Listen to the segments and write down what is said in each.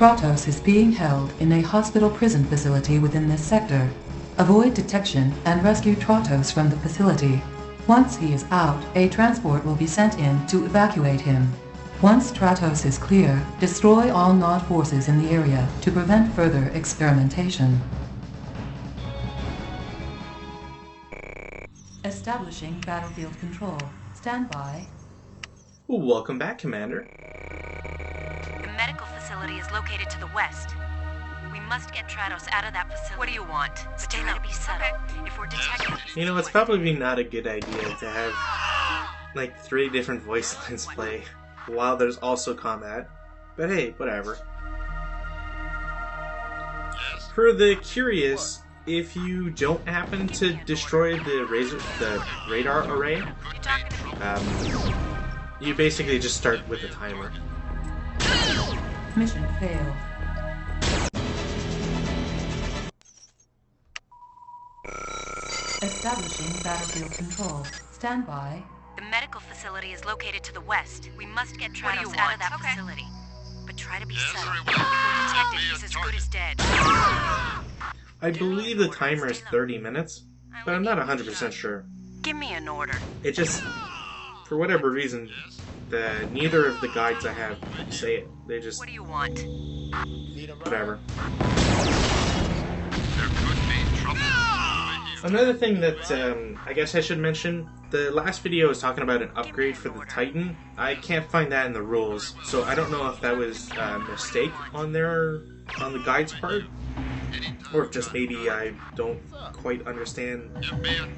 Tratos is being held in a hospital prison facility within this sector. Avoid detection and rescue Tratos from the facility. Once he is out, a transport will be sent in to evacuate him. Once Tratos is clear, destroy all Nod forces in the area to prevent further experimentation. Establishing battlefield control. Stand by. Welcome back, Commander. The medical facility is located to the west. We must get Tratos out of that facility. What do you want? Stay low. To be subtle. Okay. If we're detected... You know, it's probably not a good idea to have, like, 3 different voice lines play while there's also combat. But hey, whatever. For the curious, if you don't happen to destroy the radar array, you basically just start with a timer. Mission failed. Establishing battlefield control. Stand by. The medical facility is located to the west. We must get Tratos out of that facility. But try to be subtle. If we're detected, he's as good as dead. I believe the timer is 30 minutes, but I'm not 100% sure. Give me an order. It just, for whatever reason, neither of the guides I have say it. They just... What do you want? Whatever. Another thing that I guess I should mention, the last video was talking about an upgrade for the Titan. I can't find that in the rules, so I don't know if that was a mistake on the guide's part, or if just maybe I don't quite understand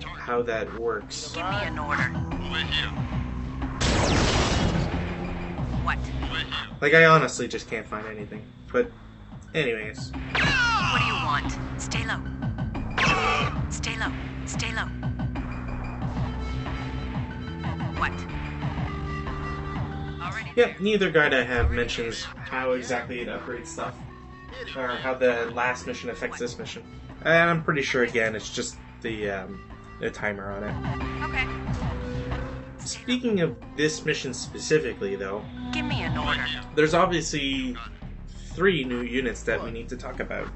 how that works. Give me an order. What? Like, I honestly just can't find anything. But, anyways. What do you want? Stay low. Stay low. Stay low. What? Yep, neither guide I have mentions how exactly it upgrades stuff, or how the last mission affects this mission. And I'm pretty sure, again, it's just the timer on it. Okay. Speaking of this mission specifically, though, give me an order. There's obviously 3 new units that we need to talk about.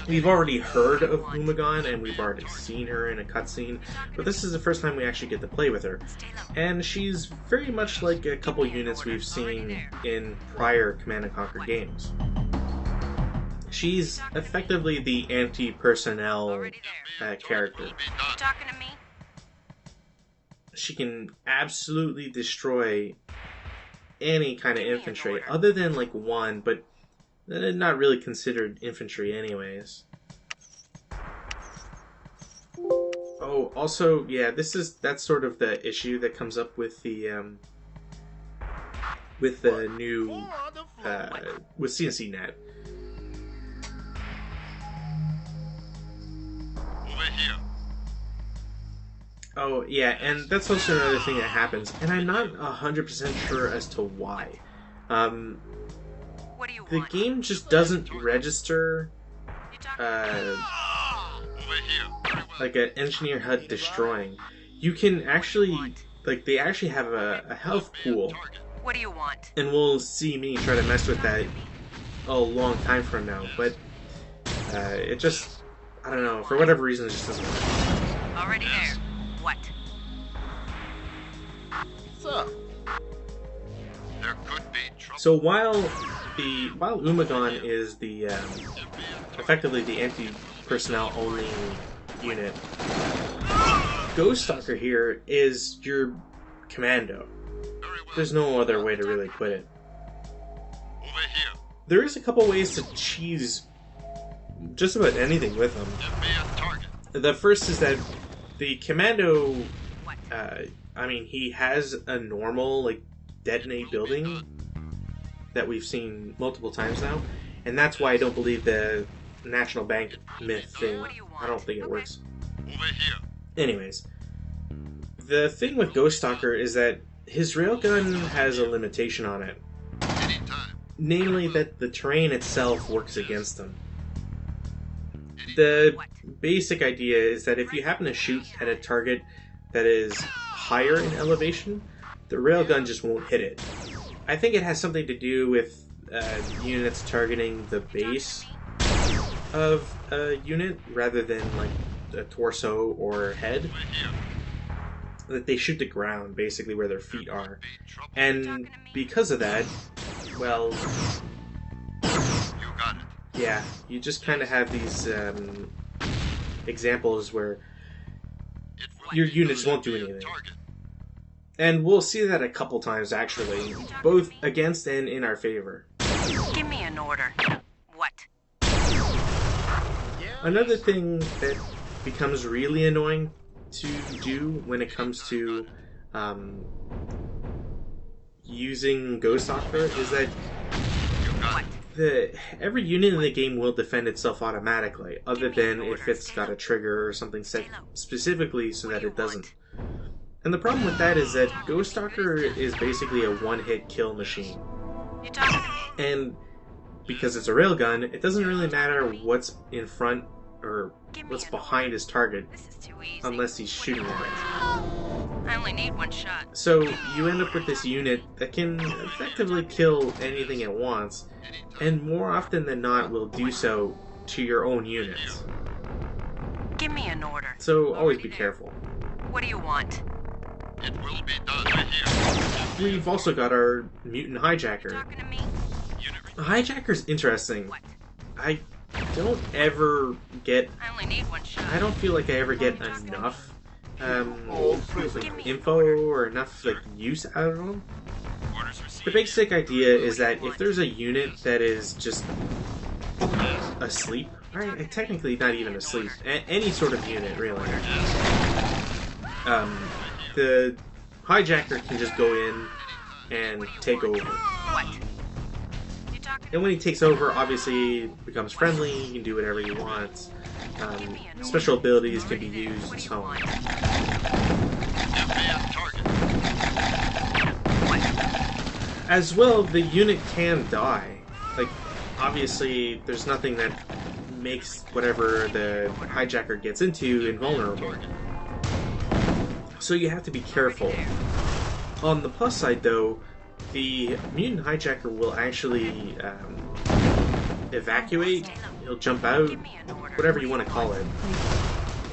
We've already heard of Umagon, and we've already seen her in a cutscene, but this is the first time we actually get to play with her. And she's very much like a couple units we've seen in prior Command & Conquer games. She's effectively the anti-personnel character. Talking to me? She can absolutely destroy any kind of infantry, other than like 1, but not really considered infantry anyways. Oh, also, yeah, that's sort of the issue that comes up with the new with CNC Net. Oh, yeah, and that's also another thing that happens, and I'm not 100% sure as to why. The game just doesn't register like an engineer HUD destroying. You can actually, like, they actually have a health pool. What do you want? And we'll see me try to mess with that a long time from now, but it just, I don't know, for whatever reason it just doesn't work. Already there. What? So while Umagon is the effectively the anti-personnel only unit, Ghost Stalker here is your commando. There's no other way to really put it. There is a couple ways to cheese just about anything with them. The first is that the commando, I mean, he has a normal, like, detonate building that we've seen multiple times now, and that's why I don't believe the National Bank myth thing. I don't think it works. Anyways, the thing with Ghost Stalker is that his railgun has a limitation on it. Namely that the terrain itself works against him. The basic idea is that if you happen to shoot at a target that is higher in elevation, the railgun just won't hit it. I think it has something to do with units targeting the base of a unit rather than like a torso or head. That they shoot the ground, basically where their feet are. And because of that, well, yeah, you just kind of have these examples where your units won't do anything. And we'll see that a couple times, actually, both against and in our favor. Give me an order. What? Another thing that becomes really annoying to do when it comes to using Ghost Doctor is that every unit in the game will defend itself automatically, other than if it's got a trigger or something set specifically so that it doesn't. And the problem with that is that Ghost Doctor is basically a one-hit kill machine. And because it's a railgun, it doesn't really matter what's in front or what's behind his target, unless he's shooting at it. I only need one shot. So you end up with this unit that can effectively kill anything it wants, and more often than not will do so to your own units. Give me an order. So always be careful. What do you want? It will be done right here. We've also got our mutant hijacker. Talking to me? The hijacker's interesting. I don't ever get... I only need one shot. I don't feel like I ever get enough like, info or enough like use out of them. The basic idea is that if there's a unit that is just asleep, right? Technically not even asleep, any sort of unit really, the hijacker can just go in and take over. What? And when he takes over, obviously he becomes friendly, he can do whatever he wants. Special abilities can be used and so on. As well, the unit can die. Like, obviously, there's nothing that makes whatever the hijacker gets into invulnerable. So you have to be careful. On the plus side, though, the mutant hijacker will actually evacuate, he'll jump out, whatever you want to call it.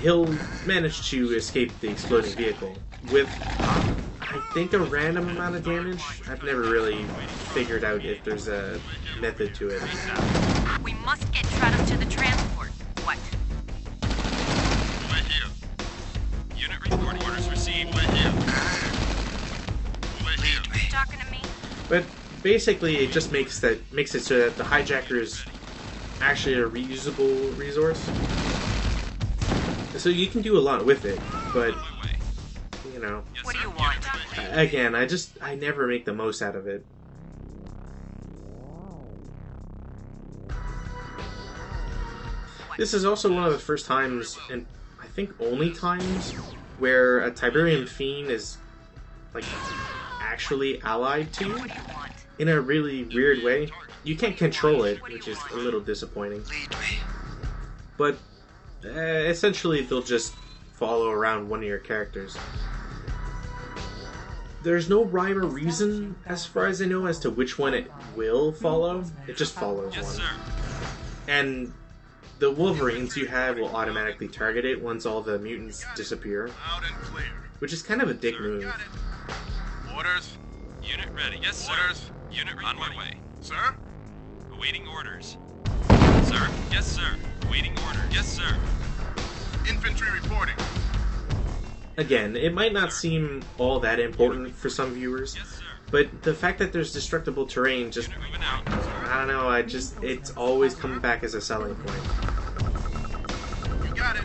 He'll manage to escape the exploding vehicle with, I think, a random amount of damage. I've never really figured out if there's a method to it. We must get Tratos to the transport. What? Right here. Unit report orders received. Right here. Right here. Talking to me? But basically, it just makes it so that the hijacker is actually a reusable resource. So you can do a lot with it, but you know. What do you want? Again, I never make the most out of it. This is also one of the first times, and I think only times, where a Tiberium Fiend is like actually allied to you in a really weird way. You can't control it, which is a little disappointing. But essentially, they'll just follow around one of your characters. There's no rhyme or reason, as far as I know, as to which one it will follow. It just follows one. And the Wolverines you have will automatically target it once all the mutants disappear, which is kind of a dick move. Orders. Unit ready. Yes, sir. Orders. Unit on my way. Sir? Awaiting orders. Sir? Yes, sir. Awaiting orders. Yes, sir. Infantry reporting. Again, it might not seem all that important for some viewers, but the fact that there's destructible terrain just, I don't know, it's always coming back as a selling point. You got it.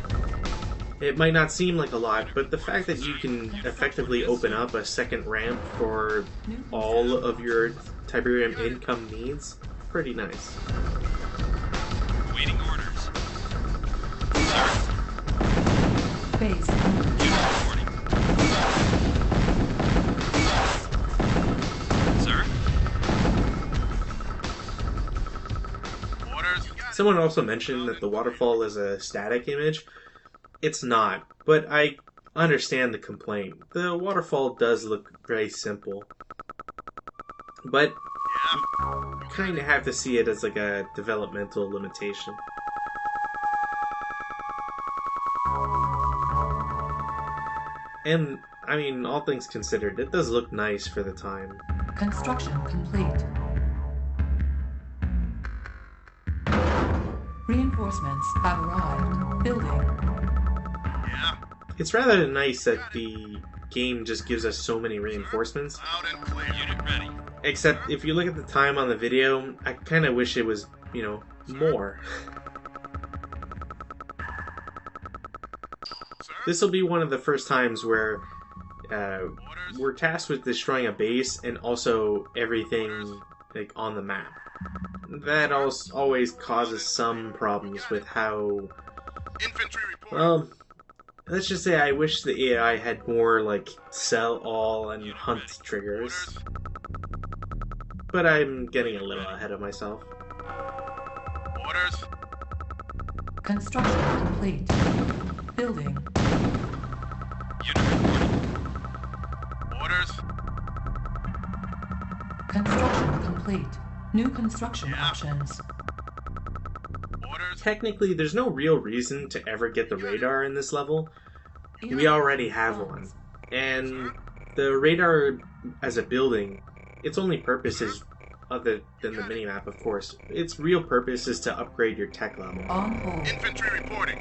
It might not seem like a lot, but the fact that you can effectively open up a second ramp for all of your Tiberium income needs, pretty nice. Waiting orders. Base. Sir? Orders. Someone also mentioned that the waterfall is a static image. It's not, but I understand the complaint. The waterfall does look very simple. But you kind of have to see it as like a developmental limitation. And, I mean, all things considered, it does look nice for the time. Construction complete. Reinforcements have arrived. Building. Yeah. It's rather nice that the game just gives us so many reinforcements. Loud and clear. Unit ready. Except, if you look at the time on the video, I kind of wish it was, you know, more. This will be one of the first times where we're tasked with destroying a base and also everything like on the map. That always causes some problems with how... Infantry report. Well, let's just say I wish the AI had more like sell all and hunt triggers. But I'm getting a little ahead of myself. Orders. Construction complete. Building. Unit reporting. Orders. Construction complete. New construction options. Orders. Technically, there's no real reason to ever get the radar in this level. We already have one. And the radar as a building, its only purpose is, other than the minimap of course, its real purpose is to upgrade your tech level. On hold. Infantry reporting.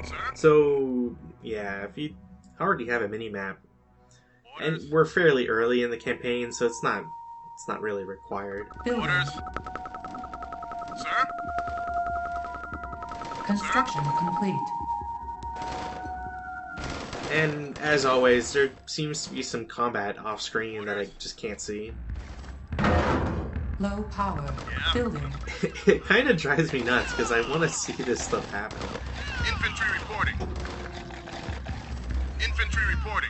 Sir. So, yeah, if you already have a minimap, and we're fairly early in the campaign, so it's not really required. Building. Orders. Sir. Construction complete. And as always, there seems to be some combat off screen that I just can't see. Low power. Yeah. Building. It kind of drives me nuts because I want to see this stuff happen. Infantry reporting. Infantry reporting.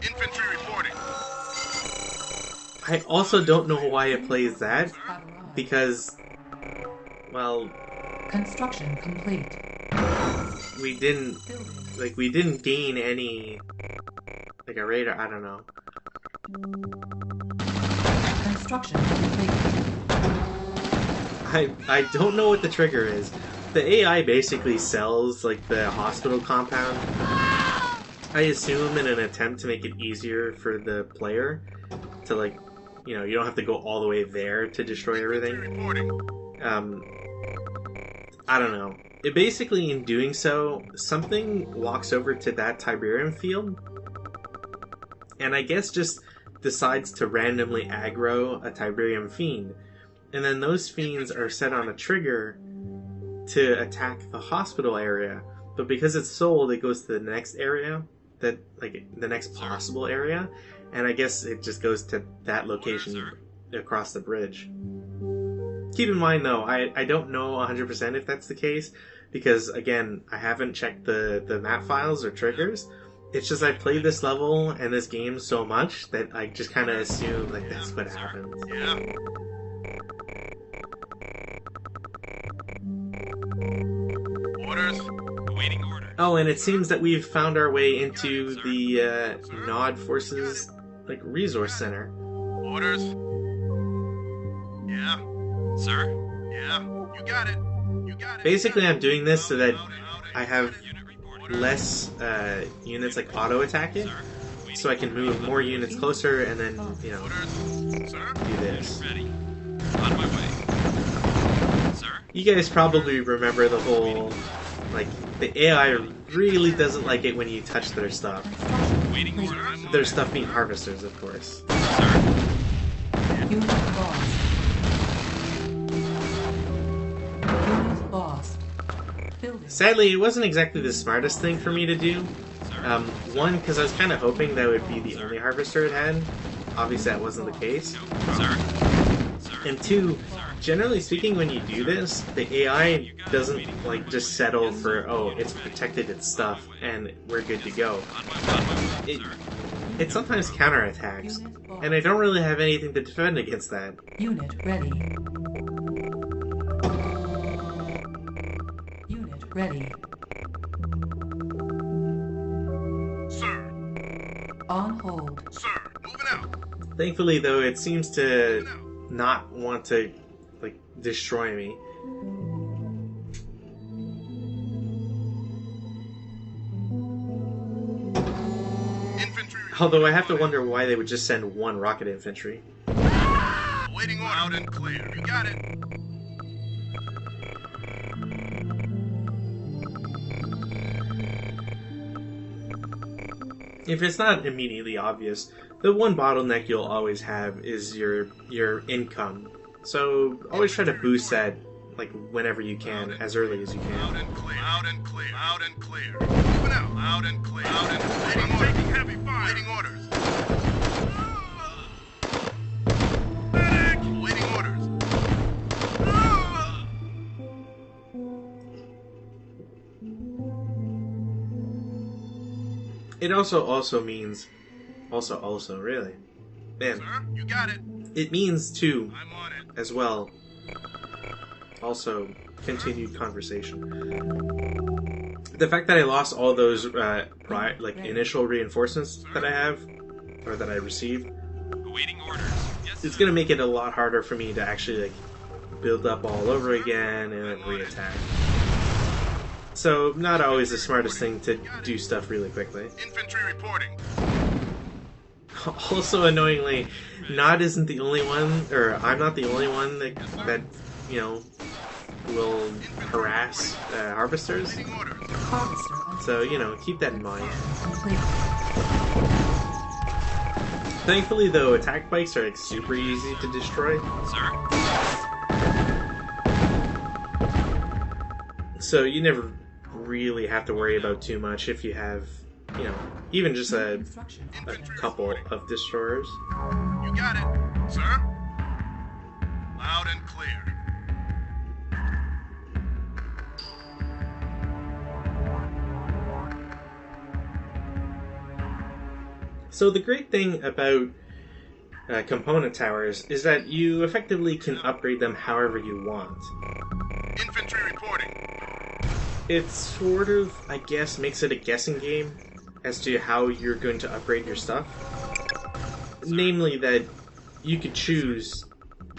Infantry reporting. I also don't know why it plays that, Have arrived. because, well, Construction complete. we didn't Building. we didn't gain any, like a radar, I don't know. Construction complete. I don't know what the trigger is. The AI basically sells, like, the hospital compound. I assume in an attempt to make it easier for the player to, like, you know, you don't have to go all the way there to destroy everything. Reporting. I don't know. It basically, in doing so, something walks over to that Tiberium field, and I guess just decides to randomly aggro a Tiberium fiend. And then those fiends are set on a trigger to attack the hospital area. But because it's sold, it goes to the next area, that like the next possible area, and I guess it just goes to that location across the bridge. Keep in mind though, I don't know 100% if that's the case, because again, I haven't checked the map files or triggers. It's just I've played this level and this game so much that I just kind of assume like that's what happens. Yeah. Orders. Awaiting order. Oh, and it seems that we've found our way into the Nod Forces like resource center. Orders. Yeah. Sir. Yeah. You got it. You got it. Basically, I'm doing this so that I have Unit reporting. less units like auto attack it, so I can move more units closer and then, you know, Orders. Sir. do this. Ready. On my way. Sir. You guys probably remember the whole, like, the AI really doesn't like it when you touch their stuff. Waiting order. Their stuff being harvesters, of course. Sir. Unit lost. Unit lost. Building. Sadly, it wasn't exactly the smartest thing for me to do. Sir. One, because I was kind of hoping that would be the only harvester it had. Obviously, that wasn't the case. Sir. Sir. And two, generally speaking, when you do this, the AI doesn't like just settle for, oh, it's protected its stuff and we're good to go. It, it sometimes counterattacks, and I don't really have anything to defend against that. Unit ready. Unit ready. Sir. On hold. Sir. Moving out. Thankfully, though, it seems to not want to, like, destroy me. Although I have to wonder why they would just send one rocket infantry. Waiting order. Loud and clear. You got it. If it's not immediately obvious, the one bottleneck you'll always have is your income. So always try to boost that, like, whenever you can, as early as you can. Loud and clear. Loud and clear. Loud and clear. Moving out. Loud and clear. Loud and clear. Waiting orders. Taking heavy fire. Waiting orders. Medic. Waiting orders. It also means really, man. Sir, you got it. It means too, I'm on it. as well. Also, continued conversation. The fact that I lost all those initial reinforcements that I have, or that I received, Awaiting orders. Yes, it's gonna make it a lot harder for me to actually, like, build up all over again and then reattack. So, not always the smartest thing to do stuff really quickly. Infantry reporting. Also, annoyingly, Nod isn't the only one, or I'm not the only one that you know, will harass harvesters. Waiting orders. So, you know, keep that in mind. Thankfully, though, attack bikes are, like, super easy to destroy. Sir. So you never really have to worry about too much if you have, you know, even just a couple of destroyers. You got it. Sir. Loud and clear. So the great thing about component towers is that you effectively can upgrade them however you want. Infantry reporting. It sort of, I guess, makes it a guessing game as to how you're going to upgrade your stuff. Namely that you could choose,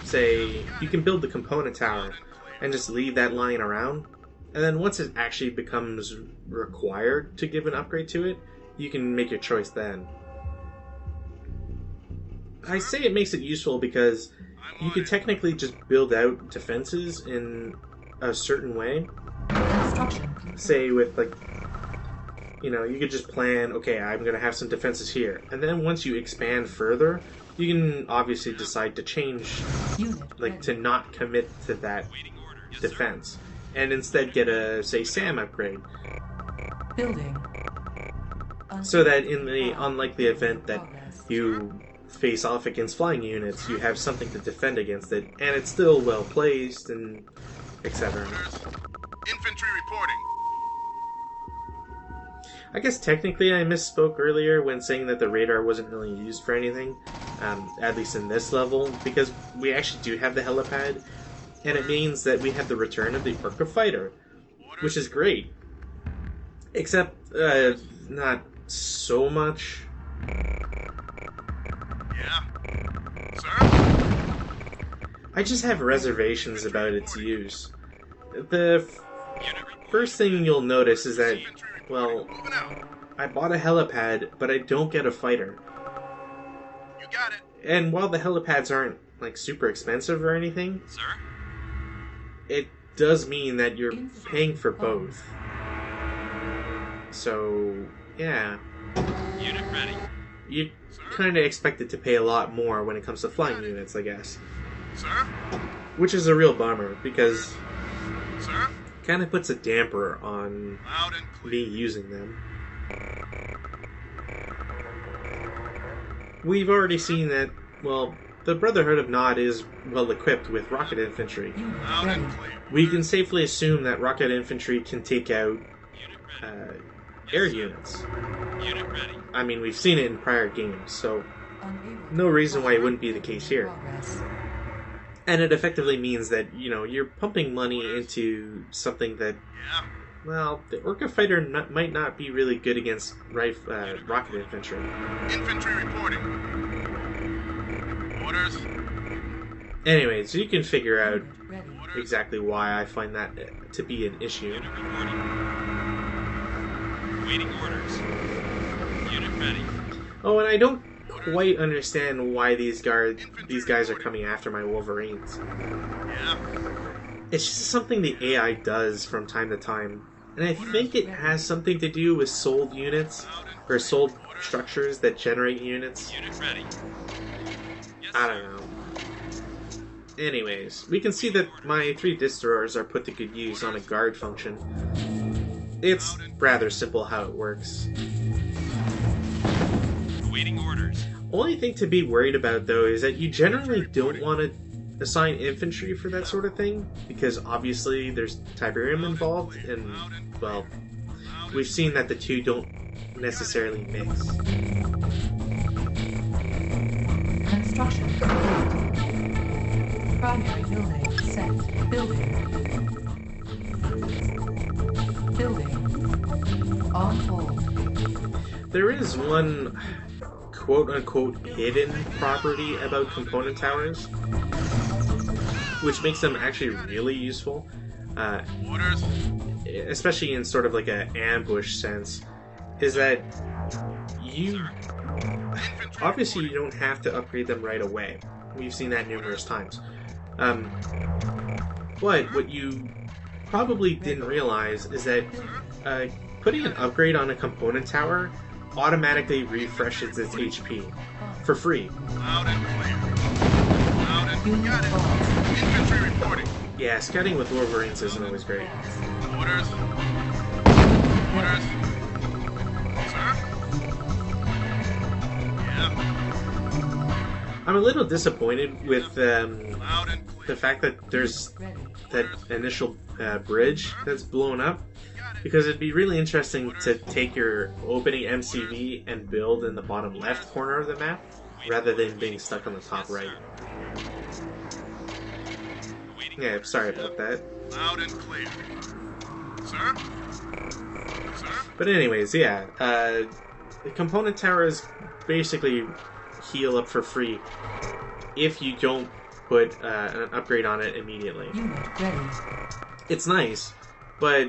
say, you can build the component tower and just leave that lying around, and then once it actually becomes required to give an upgrade to it, you can make your choice then. I say it makes it useful because you could technically just build out defenses in a certain way. Say with, like, you know, you could just plan, okay, I'm going to have some defenses here. And then once you expand further, you can obviously decide to change, like, to not commit to that defense. And instead get a, say, SAM upgrade. Building. So that in the unlikely event that you face off against flying units, you have something to defend against it, and it's still well placed, and etc. Infantry reporting. I guess technically I misspoke earlier when saying that the radar wasn't really used for anything, at least in this level, because we actually do have the helipad, and it means that we have the return of the Orca fighter, which is great. Except, not so much. Yeah. Sir? I just have reservations about its use. The first thing you'll notice is that, well, Moving out. I bought a helipad, but I don't get a fighter. You got it. And while the helipads aren't, like, super expensive or anything, Sir? it does mean that you're paying for both. So, yeah. Unit ready. You kind of expected to pay a lot more when it comes to flying units, I guess. Sir? Which is a real bummer, because Sir? it kind of puts a damper on Loud and clear. me using them. We've already seen that, well, the Brotherhood of Nod is well equipped with rocket infantry. Loud and clear. We can safely assume that rocket infantry can take out Unit ready. air units. Unit ready. I mean, we've seen it in prior games, so no reason why it wouldn't be the case here. And it effectively means that, you know, you're pumping money into something that, Yeah. well, the Orca fighter might not be really good against rocket infantry. Infantry reporting. Orders. Anyways, you can figure out Ready. exactly why I find that to be an issue. Unit reporting. Waiting orders. Unit ready. Oh, and I don't quite understand why these guys are coming after my Wolverines. Yeah. It's just something the AI does from time to time. And I think it has something to do with sold units, or sold structures that generate units. Unit ready. Yes, I don't know. Anyways, we can see that my 3 destroyers are put to good use on a guard function. It's rather simple how it works. Awaiting orders. Only thing to be worried about, though, is that you generally don't want to assign infantry for that sort of thing, because obviously there's Tiberium involved, and, well, we've seen that the two don't necessarily mix. Construction complete. Primary building set. Building. Building. On hold. There is one quote-unquote hidden property about component towers, which makes them actually really useful, Orders. especially in sort of like an ambush sense, is that you obviously you don't have to upgrade them right away. We've seen that numerous times. But what you probably didn't realize is that putting an upgrade on a component tower automatically refreshes its HP for free. Loud and clear. Loud and Unit got it. lost. Infantry reporting. Yeah, scouting with Wolverines isn't always great. Orders. Orders. Sir? Yeah. I'm a little disappointed with Loud and clear. the fact that there's Ready. that initial bridge that's blown up, because it'd be really interesting to take your opening MCV and build in the bottom left corner of the map, rather than being stuck on the top right. Awaiting Yeah, orders. sorry about that. Loud and clear. Sir? Sir? But anyways, yeah, the component towers basically heal up for free if you don't put an upgrade on it immediately. Unit ready. It's nice, but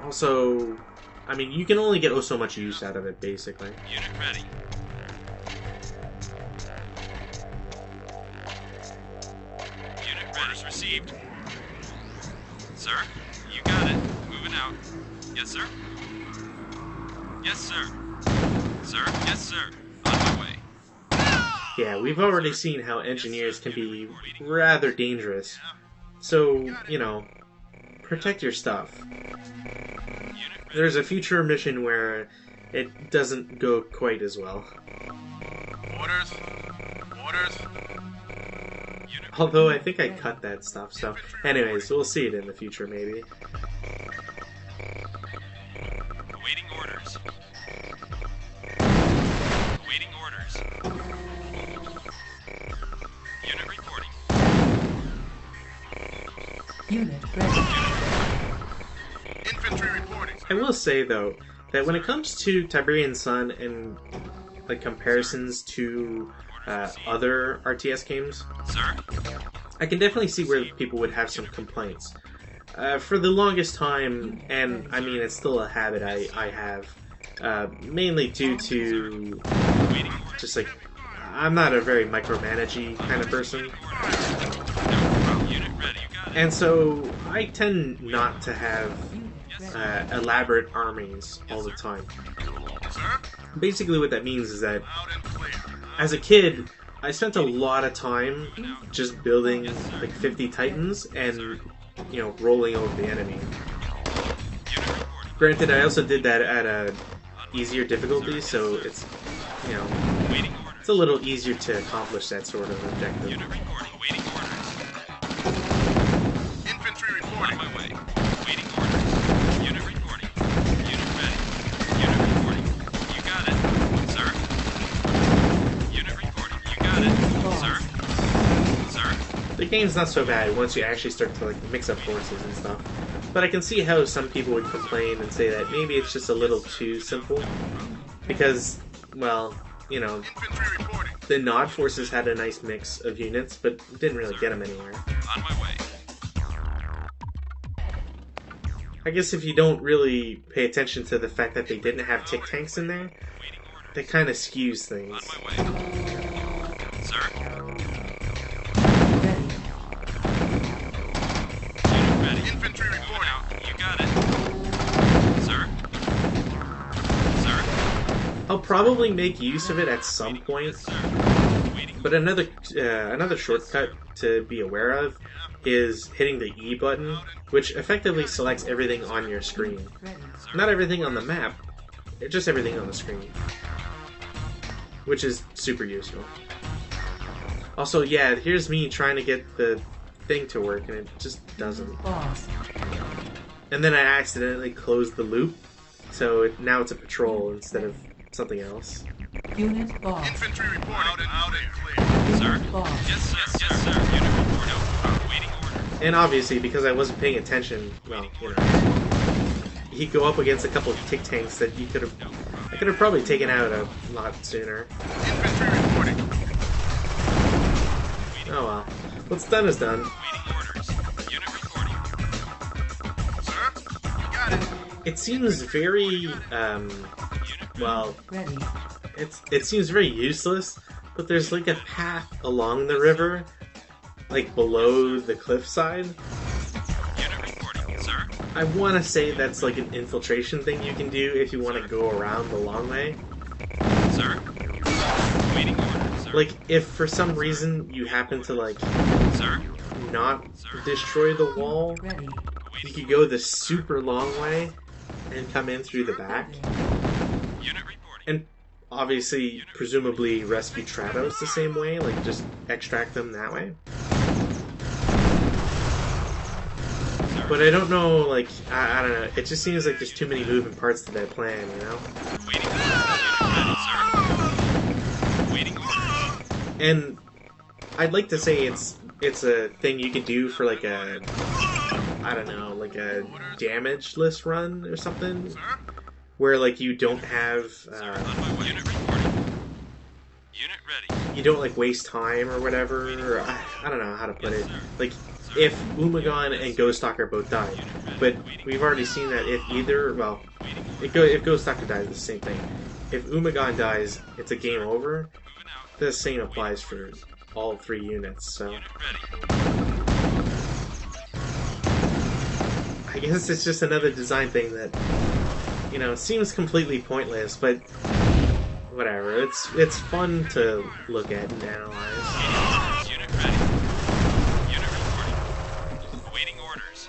also, I mean, you can only get so much use out of it, basically. Unit ready. Unit orders received. Sir, you got it. Moving out. Yes, sir. Yes, sir. Sir, yes, sir. On my way. Yeah, we've already seen how engineers can be rather dangerous. So, you know, protect your stuff. Unit ready. There's a future mission where it doesn't go quite as well. Orders. Orders. Unit Although I think I cut that stuff, so anyways, we'll see it in the future maybe. awaiting orders. Awaiting orders. Unit reporting. Unit ready. Infantry reporting. I will say though, that when it comes to Tiberian Sun and like comparisons to other RTS games, Sir? I can definitely see where people would have some complaints. For the longest time, and I mean it's still a habit I have, mainly due to Awaiting orders. just like, I'm not a very micromanagey kind of person, Unit ready. You got it. and so I tend not to have Unit ready. elaborate armies all the time. Sir? Basically what that means is that Loud and clear. as a kid, I spent a lot of time just building like 50 Titans and, you know, rolling over the enemy. Unit reporting. Granted, I also did that at a easier difficulty, so it's, you know, Awaiting orders. it's a little easier to accomplish that sort of objective. Unit reporting. Awaiting orders. Infantry reporting. On my way. Waiting orders. Unit reporting. Unit ready. Unit reporting. You got it. Sir? Unit reporting. You got it. Sir? Sir? The game's not so bad once you actually start to like mix up forces and stuff. But I can see how some people would complain and say that maybe it's just a little too simple. Because, well, you know, Infantry reporting. The Nod forces had a nice mix of units, but didn't really get them anywhere. On my way. I guess if you don't really pay attention to the fact that they didn't have tick tanks in there, that kind of skews things. On my way. Sir? Unit ready. Infantry reporting. Out. You got it. Sir? Sir? I'll probably make use of it at some point, but another shortcut to be aware of is hitting the E button, which effectively selects everything on your screen. Not everything on the map, just everything on the screen. Which is super useful. Also, yeah, here's me trying to get the thing to work, and it just doesn't. And then I accidentally closed the loop, so now it's a patrol instead of something else. Unit lost. Infantry reporting. Out and clear. Sir? Yes, sir. Yes, sir. Unit report out. Waiting order. And obviously, because I wasn't paying attention, well, you know, he'd go up against a couple of tick tanks that I could have probably taken out a lot sooner. Infantry reporting. Oh well. What's done is done. Waiting orders. Unit reporting. Sir? You got it. It seems very, well, Ready. it seems very useless, but there's like a path along the river, like below the cliffside. Unit reporting, sir. I want to say that's like an infiltration thing you can do if you want to go around the long way. Sir? Waiting order, sir. Like, if for some reason you happen to, like, Sir? not destroy the wall, Ready. you could go the super long way and come in through the back. Unit reporting. And obviously, presumably rescue Tratos the same way, like just extract them that way. But I don't know, like, I don't know, it just seems like there's too many moving parts to that plan, you know? Waiting order. Unit ready, sir. Waiting order. And I'd like to say it's a thing you can do for like a, I don't know, like a damage-less run or something, where like you don't have, On my way. Unit reporting. Unit ready. you don't like waste time or whatever, or I don't know how to put it. Like, if Umagon and Ghoststalker both died, but we've already seen that if either, well, if Ghoststalker dies, it's the same thing. If Umagon dies, it's a game over. The same applies for all three units, so Unit ready. I guess it's just another design thing that, you know, seems completely pointless, but whatever. It's fun to look at and analyze. Unit ready. Unit reporting. Awaiting orders.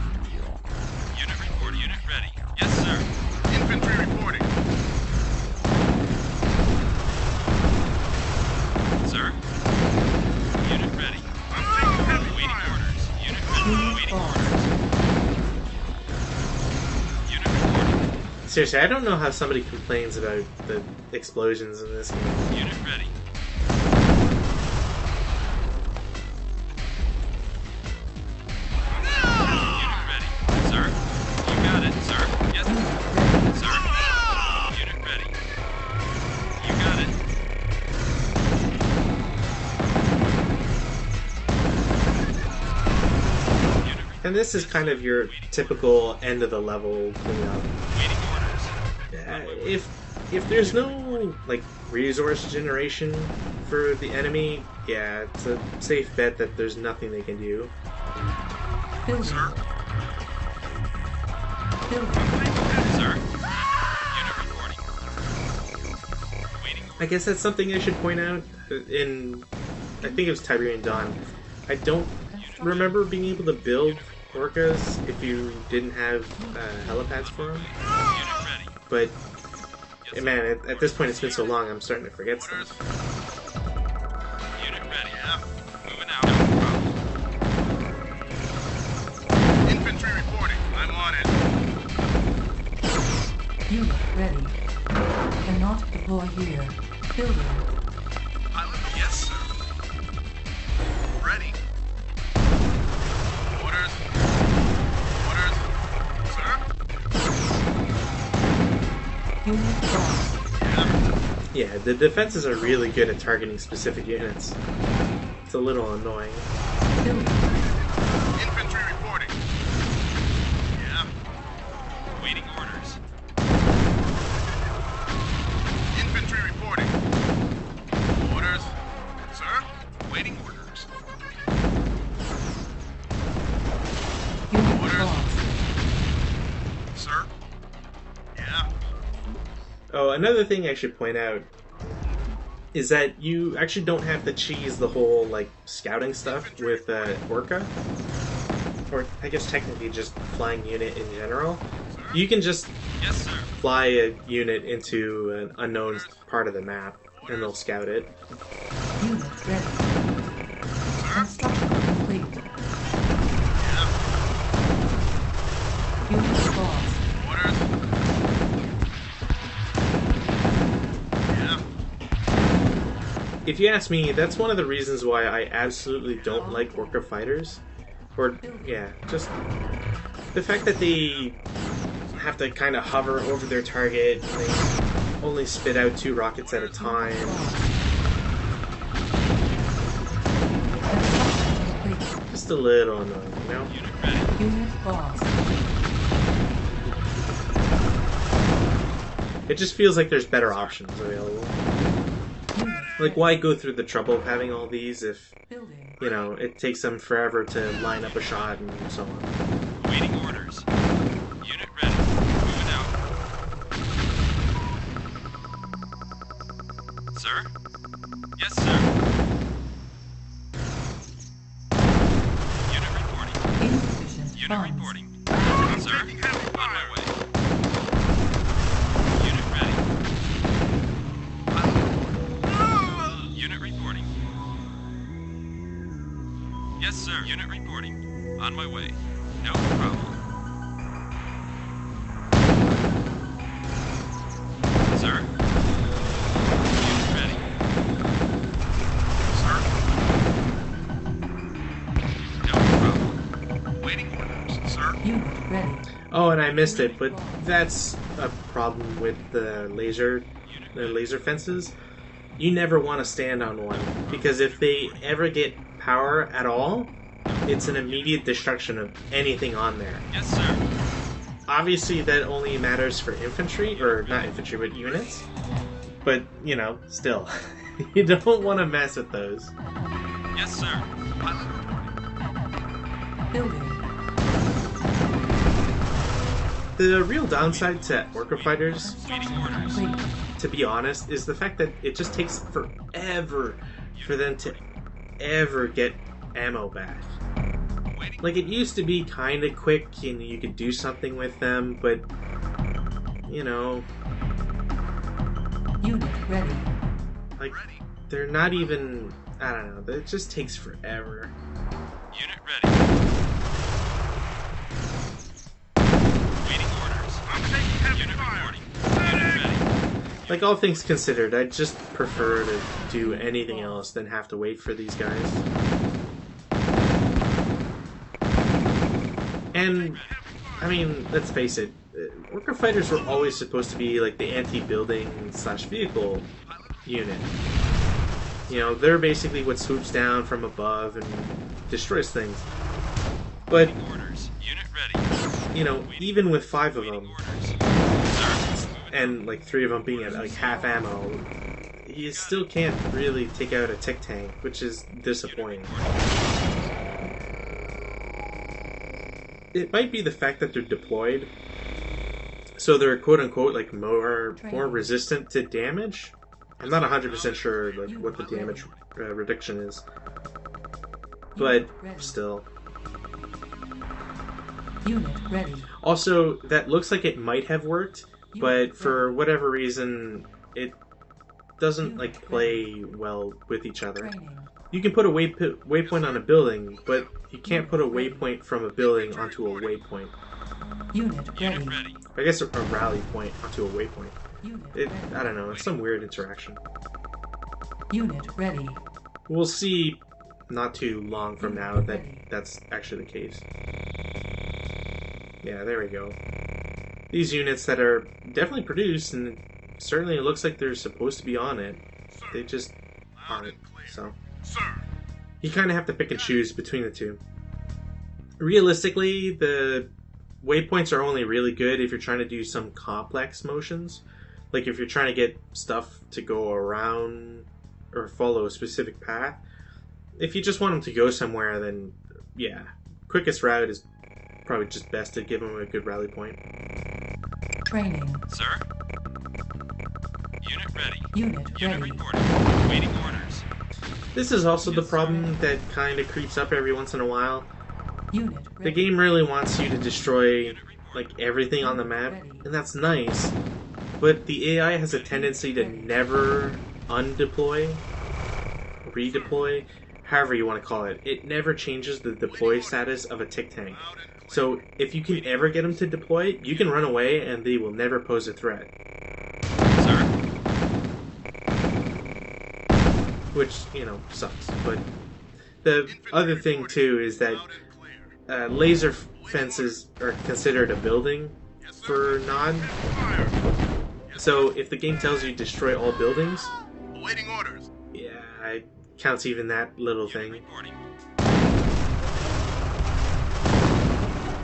Unit report. Unit ready. Yes, sir. Infantry reporting. Sir? Unit ready. Awaiting orders. Unit ready. Awaiting orders. Unit reporting. Seriously, I don't know how somebody complains about the explosions in this game. Unit ready. Unit ready. Sir? You got it, sir. Yes. Sir? Unit ready. You got it. Unit ready. And this is kind of your typical end of the level cleanup. Waiting orders. If there's no like resource generation for the enemy, yeah, it's a safe bet that there's nothing they can do. Building. Sir? Building. Sir? Unit reporting. Waiting I guess that's something I should point out. I think it was Tiberian Dawn. I don't remember being able to build orcas if you didn't have helipads for them. Unit ready. But man, at this point it's been so long, I'm starting to forget stuff. Unit ready. Yeah. Moving out. Infantry reporting. I'm on it. Unit ready. Cannot deploy here. Building. Pilot? Yes, sir. Ready. Orders. Orders. Unit lost. Yeah, the defenses are really good at targeting specific units. It's a little annoying. Building. Infantry reporting. Yeah. Waiting orders. Infantry reporting. Orders. Sir? Waiting orders. Unit Orders. lost. Sir? Yeah. Oh, another thing I should point out is that you actually don't have to cheese the whole, like, scouting stuff with Orca. Or, I guess technically just flying unit in general. You can just Yes, sir. fly a unit into an unknown part of the map, and they'll scout it. Unit ready. Construction complete. Yeah. Unit lost. Orders. Yeah. If you ask me, that's one of the reasons why I absolutely don't like Orca fighters. Or, yeah, just the fact that they have to kind of hover over their target, and they only spit out 2 rockets at a time. Construction complete. Just a little annoying, you know? Unit ready. Unit lost. It just feels like there's better options available. Like, why go through the trouble of having all these if, Building. you know, it takes them forever to line up a shot and so on. Waiting orders. Unit ready. Moving out. Sir? Yes, sir. Unit reporting. Insufficient Unit funds. reporting. Sir? On my way. Unit ready. Unit reporting. Yes, sir. Unit reporting. On my way. No problem. Sir? Unit ready. Sir? No problem. Waiting orders, sir. Unit ready. Oh, and I missed it, but that's a problem with the laser fences. You never want to stand on one, because if they ever get power at all, it's an immediate destruction of anything on there. Yes, sir. Obviously, that only matters for infantry, or not infantry, but units. But, you know, still, you don't want to mess with those. Yes, sir. Pilot reporting. Building. The real downside to Orca fighters, Waiting orders. Complete. to be honest, is the fact that it just takes forever for them to ever get ammo back. Waiting. Like, it used to be kind of quick and you could do something with them, but, you know, Unit ready. like, Ready. they're not even, I don't know, it just takes forever. Unit ready. Waiting orders. I'm taking heavy Unit reporting. Unit ready. Like, all things considered, I'd just prefer to do anything else than have to wait for these guys. And, I mean, let's face it, Orca fighters were always supposed to be like the anti-building / vehicle unit. You know, they're basically what swoops down from above and destroys things. But, Waiting orders. Unit ready. you know, even with 5 of Waiting them, orders. Sir. and like 3 of them being at like half ammo, you still can't really take out a tick tank, which is disappointing. It might be the fact that they're deployed, so they're quote unquote like more resistant to damage. I'm not 100% sure like what the damage reduction is, but still. Unit ready. Also, that looks like it might have worked, but for whatever reason, it doesn't like play well with each other. Training. You can put a waypoint on a building, but you can't put a waypoint from a building onto a waypoint. Unit Unit ready. ready. I guess a rally point onto a waypoint. Unit I don't know, it's some weird interaction. Unit ready. We'll see not too long from now that that's actually the case. Yeah, there we go. these units that are definitely produced, and certainly it looks like they're supposed to be on it. They just aren't. So you kind of have to pick and choose between the two. Realistically, the waypoints are only really good if you're trying to do some complex motions. Like if you're trying to get stuff to go around or follow a specific path. If you just want them to go somewhere, then yeah, quickest route is probably just best to give them a good rally point. Training. Sir? Unit ready. Unit ready. Reporting. Waiting orders. This is also Yes, the problem sir. that kind of creeps up every once in a while. Unit The ready. game really wants you to destroy like everything on the map, and that's nice. But the AI has a tendency to never undeploy, redeploy, however you want to call it. It never changes the deploy status of a tick tank. So if you can ever get them to deploy, you can run away and they will never pose a threat. Sir? Which, you know, sucks. But the other thing too is that laser fences are considered a building for NOD. So if the game tells you destroy all buildings, Awaiting orders. yeah, it counts even that little thing. Reporting.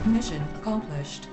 Mission accomplished.